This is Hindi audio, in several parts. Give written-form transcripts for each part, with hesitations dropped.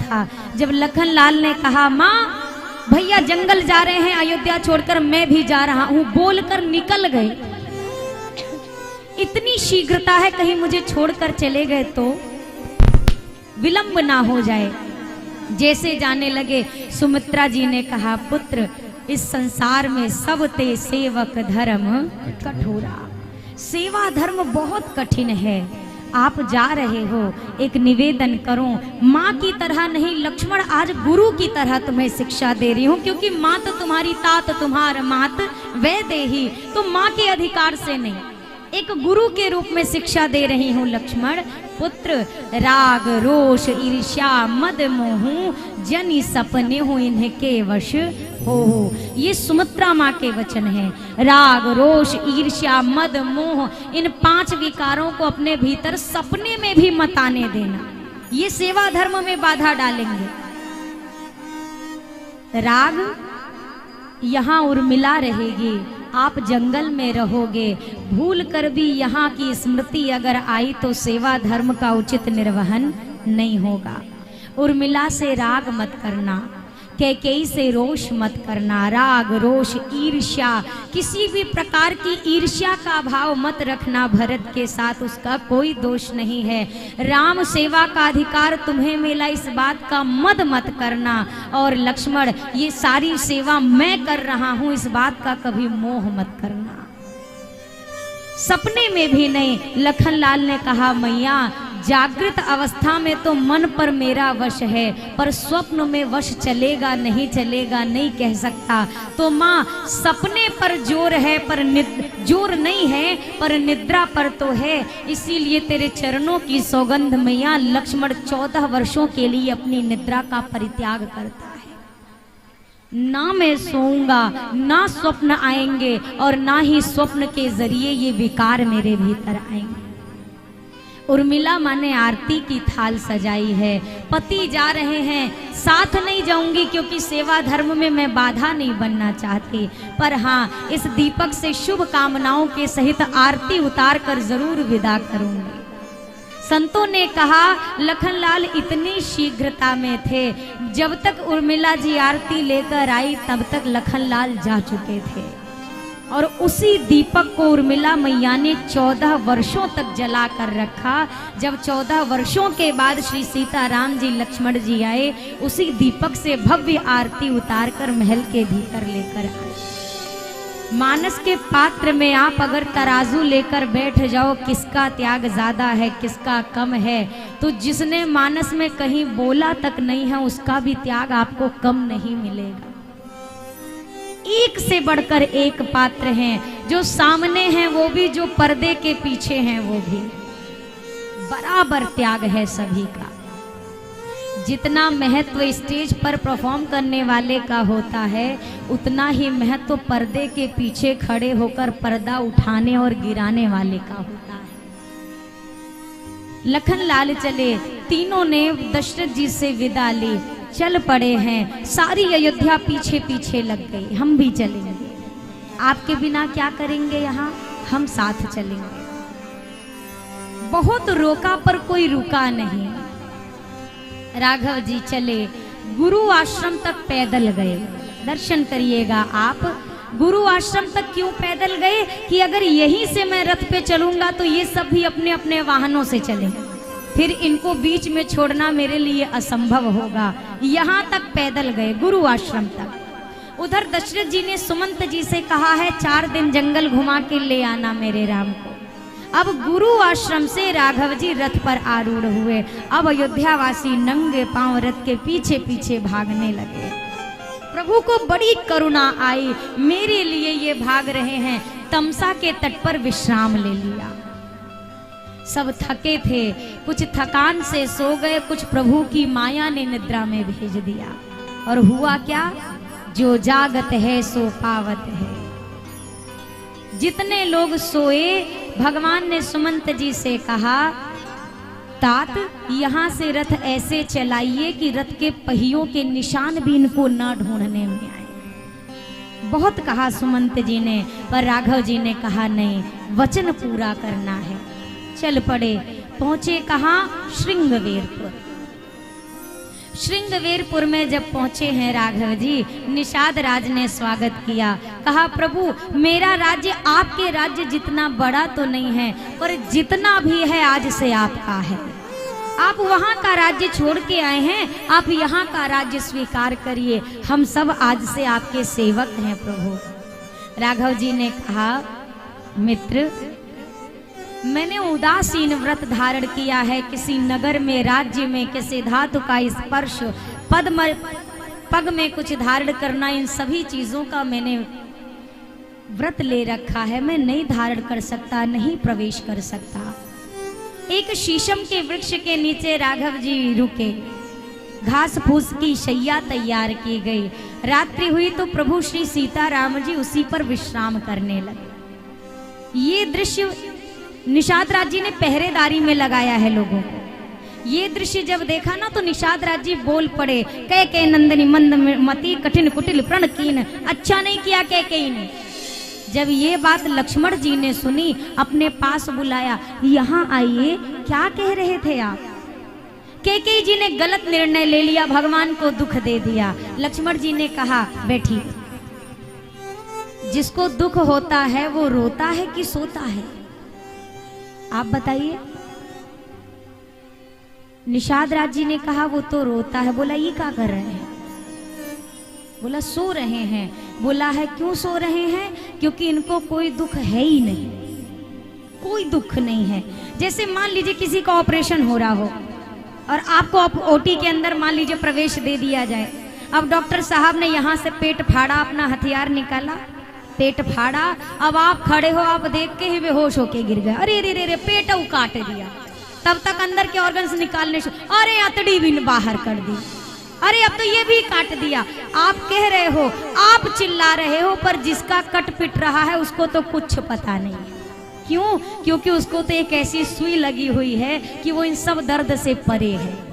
था। जब लखनलाल ने कहा माँ भैया जंगल जा रहे हैं अयोध्या छोड़कर, मैं भी जा रहा हूं, बोलकर निकल गए। इतनी शीघ्रता है कहीं मुझे छोड़कर चले गए तो विलंब ना हो जाए। जैसे जाने लगे सुमित्रा जी ने कहा पुत्र इस संसार में सब ते सेवक धर्म कठोरा, सेवा धर्म बहुत कठिन है। आप जा रहे हो, एक निवेदन करो, माँ की तरह नहीं लक्ष्मण आज गुरु की तरह तुम्हें शिक्षा दे रही हूँ, क्योंकि माँ तो तुम्हारी तात तुम्हार मात वह देही, तो माँ के अधिकार से नहीं, एक गुरु के रूप में शिक्षा दे रही हूँ। लक्ष्मण पुत्र राग रोष ईर्ष्या मद मोह जनि सपने हो इनके वश हो। ये सुमित्रा माँ के वचन है। राग रोष ईर्ष्या मद मोह इन 5 विकारों को अपने भीतर सपने में भी मत आने देना, ये सेवा धर्म में बाधा डालेंगे। राग यहाँ उर्मिला रहेगी, आप जंगल में रहोगे, भूल कर भी यहाँ की स्मृति अगर आई तो सेवा धर्म का उचित निर्वहन नहीं होगा। उर्मिला से राग मत करना, कैकेयी से रोष मत करना। राग रोष ईर्ष्या, किसी भी प्रकार की ईर्ष्या का भाव मत रखना भरत के साथ, उसका कोई दोष नहीं है। राम सेवा का अधिकार तुम्हें मिला, इस बात का मद मत करना। और लक्ष्मण ये सारी सेवा मैं कर रहा हूं, इस बात का कभी मोह मत करना, सपने में भी नहीं। लखनलाल ने कहा मैया जागृत अवस्था में तो मन पर मेरा वश है, पर स्वप्न में वश चलेगा नहीं चलेगा नहीं कह सकता। तो माँ सपने पर जोर है पर जोर नहीं है, पर निद्रा पर तो है, इसीलिए तेरे चरणों की सौगंध मैया लक्ष्मण 14 वर्षों के लिए अपनी निद्रा का परित्याग करता है। ना मैं सोऊंगा, ना स्वप्न आएंगे, और ना ही स्वप्न के जरिए ये विकार मेरे भीतर आएंगे। उर्मिला माँ ने आरती की थाल सजाई है, पति जा रहे हैं, साथ नहीं जाऊंगी क्योंकि सेवा धर्म में मैं बाधा नहीं बनना चाहती, पर हाँ इस दीपक से शुभ कामनाओं के सहित आरती उतार कर जरूर विदा करूंगी। संतों ने कहा लखनलाल इतनी शीघ्रता में थे, जब तक उर्मिला जी आरती लेकर आई तब तक लखनलाल जा चुके थे, और उसी दीपक को उर्मिला मैया ने 14 वर्षों तक जला कर रखा। जब 14 वर्षों के बाद श्री सीताराम जी लक्ष्मण जी आए, उसी दीपक से भव्य आरती उतार कर महल के भीतर लेकर आए। मानस के पात्र में आप अगर तराजू लेकर बैठ जाओ, किसका त्याग ज्यादा है किसका कम है, तो जिसने मानस में कहीं बोला तक नहीं है उसका भी त्याग आपको कम नहीं मिलेगा। एक से बढ़कर एक पात्र हैं, जो सामने हैं वो भी, जो पर्दे के पीछे हैं वो भी, बराबर त्याग है सभी का। जितना महत्व स्टेज पर परफॉर्म करने वाले का होता है, उतना ही महत्व पर्दे के पीछे खड़े होकर पर्दा उठाने और गिराने वाले का होता है। लखनलाल चले, तीनों ने दशरथ जी से विदा ली, चल पड़े हैं। सारी अयोध्या पीछे पीछे लग गई, हम भी चलेंगे, आपके बिना क्या करेंगे यहाँ, हम साथ चलेंगे। बहुत रोका पर कोई रुका नहीं। राघव जी चले, गुरु आश्रम तक पैदल गए। दर्शन करिएगा आप, गुरु आश्रम तक क्यों पैदल गए कि अगर यहीं से मैं रथ पे चलूंगा तो ये सब भी अपने अपने वाहनों से चले, फिर इनको बीच में छोड़ना मेरे लिए असंभव होगा। यहाँ तक पैदल गए, गुरु आश्रम तक। उधर दशरथ जी ने सुमंत जी से कहा है 4 दिन जंगल घुमा के ले आना मेरे राम को। अब गुरु आश्रम से राघव जी रथ पर आरूढ़ हुए। अब अयोध्यावासी नंगे पांव रथ के पीछे पीछे भागने लगे। प्रभु को बड़ी करुणा आई, मेरे लिए ये भाग रहे हैं। तमसा के तट पर विश्राम ले लिया। सब थके थे, कुछ थकान से सो गए, कुछ प्रभु की माया ने निद्रा में भेज दिया। और हुआ क्या, जो जागत है सो पावत है। जितने लोग सोए, भगवान ने सुमंत जी से कहा, तात यहाँ से रथ ऐसे चलाइए कि रथ के पहियों के निशान भी इनको न ढूंढने में आए। बहुत कहा सुमंत जी ने, पर राघव जी ने कहा नहीं, वचन पूरा करना है। चल पड़े, पहुंचे कहाँ, श्रृंगवेरपुर। श्रृंगवेरपुर में जब पहुंचे हैं राघव जी, निषाद राज ने स्वागत किया। कहा प्रभु मेरा राज्य आपके राज्य जितना बड़ा तो नहीं है, पर जितना भी है आज से आपका है। आप वहां का राज्य छोड़ के आए हैं, आप यहाँ का राज्य स्वीकार करिए। हम सब आज से आपके सेवक हैं प्रभु। राघव जी ने कहा मित्र, मैंने उदासीन व्रत धारण किया है। किसी नगर में, राज्य में किसी धातु का स्पर्श, पग में कुछ धारण करना, इन सभी चीजों का मैंने व्रत ले रखा है। मैं नहीं धारण कर सकता, नहीं प्रवेश कर सकता। एक शीशम के वृक्ष के नीचे राघव जी रुके। घास फूस की शैया तैयार की गई। रात्रि हुई तो प्रभु श्री सीताराम जी उसी पर विश्राम करने लगे। ये दृश्य निषाद राज जी ने पहरेदारी में लगाया है लोगों को। ये दृश्य जब देखा ना तो निषाद राज जी बोल पड़े, कह नंदनी मंद मती कठिन कुटिल प्रण कीन। अच्छा नहीं किया कह ने। जब ये बात लक्ष्मण जी ने सुनी, अपने पास बुलाया, यहाँ आइए, क्या कह रहे थे आप? कैकेयी जी ने गलत निर्णय ले लिया, भगवान को दुख दे दिया। लक्ष्मण जी ने कहा बैठिए। जिसको दुख होता है वो रोता है कि सोता है, आप बताइए। निषाद राज जी ने कहा वो तो रोता है। बोला ये क्या कर रहे हैं? बोला सो रहे हैं। बोला है क्यों सो रहे हैं? क्योंकि इनको कोई दुख है ही नहीं, कोई दुख नहीं है। जैसे मान लीजिए किसी का ऑपरेशन हो रहा हो और आपको ओटी के अंदर मान लीजिए प्रवेश दे दिया जाए। अब डॉक्टर साहब ने यहाँ से पेट फाड़ा, अपना हथियार निकाला, पेट फाड़ा। अब आप खड़े हो, आप देख के ही बेहोश होके गिर गए। अरे रे रे रे, पेट काट दिया। तब तक अंदर के ऑर्गन्स निकालने से, अरे अतड़ी भी बाहर कर दी, अरे अब तो ये भी काट दिया। आप कह रहे हो, आप चिल्ला रहे हो, पर जिसका कट पिट रहा है उसको तो कुछ पता नहीं। क्यों? क्योंकि उसको तो एक ऐसी सुई लगी हुई है कि वो इन सब दर्द से परे है।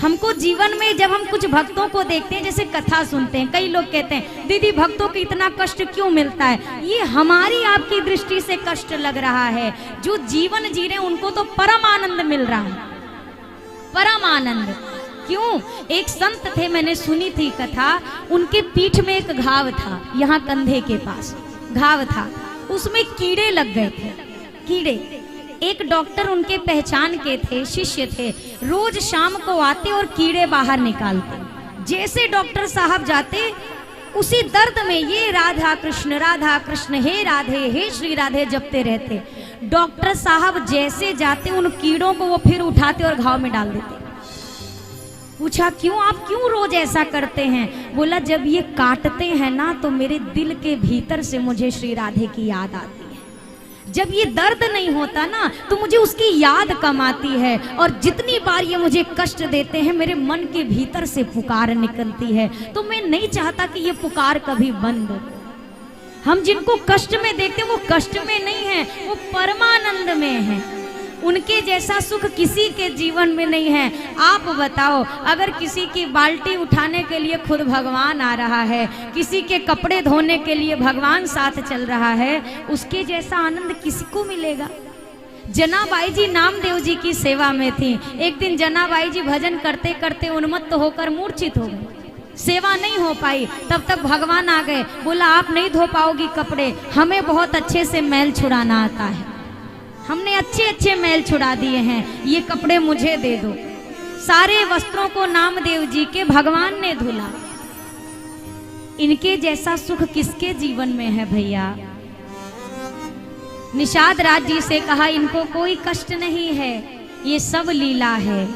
हमको जीवन में जब हम कुछ भक्तों को देखते हैं, जैसे कथा सुनते हैं, कई लोग कहते हैं दीदी भक्तों को इतना कष्ट क्यों मिलता है? ये हमारी आपकी दृष्टि से कष्ट लग रहा है। जो जीवन जी रहे हैं उनको तो परम आनंद मिल रहा है, परम आनंद। क्यों? एक संत थे, मैंने सुनी थी कथा, उनके पीठ में एक घाव था, यहाँ कंधे के पास घाव था, उसमें कीड़े लग गए थे, कीड़े। एक डॉक्टर उनके पहचान के थे, शिष्य थे, रोज शाम को आते और कीड़े बाहर निकालते। जैसे डॉक्टर साहब जाते, उसी दर्द में ये राधा कृष्ण हे राधे हे श्री राधे जपते रहते। डॉक्टर साहब जैसे जाते, उन कीड़ों को वो फिर उठाते और घाव में डाल देते। पूछा क्यों, आप क्यों रोज ऐसा करते हैं? बोला जब ये काटते हैं ना तो मेरे दिल के भीतर से मुझे श्री राधे की याद आती है। जब ये दर्द नहीं होता ना तो मुझे उसकी याद कम आती है, और जितनी बार ये मुझे कष्ट देते हैं मेरे मन के भीतर से पुकार निकलती है। तो मैं नहीं चाहता कि ये पुकार कभी बंद हो। हम जिनको कष्ट में देखते हैं वो कष्ट में नहीं है, वो परमानंद में है। उनके जैसा सुख किसी के जीवन में नहीं है। आप बताओ, अगर किसी की बाल्टी उठाने के लिए खुद भगवान आ रहा है, किसी के कपड़े धोने के लिए भगवान साथ चल रहा है, उसके जैसा आनंद किसी को मिलेगा? जनाबाई जी नामदेव जी की सेवा में थी। एक दिन जनाबाई जी भजन करते करते उन्मत्त होकर मूर्छित हो गए, सेवा नहीं हो पाई। तब तक भगवान आ गए। बोला आप नहीं धो पाओगी कपड़े, हमें बहुत अच्छे से मैल छुड़ाना आता है, हमने अच्छे अच्छे मैल छुड़ा दिए हैं, ये कपड़े मुझे दे दो। सारे वस्त्रों को नामदेव जी के भगवान ने धुला। इनके जैसा सुख किसके जीवन में है भैया? निषाद राज जी से कहा इनको कोई कष्ट नहीं है, ये सब लीला है।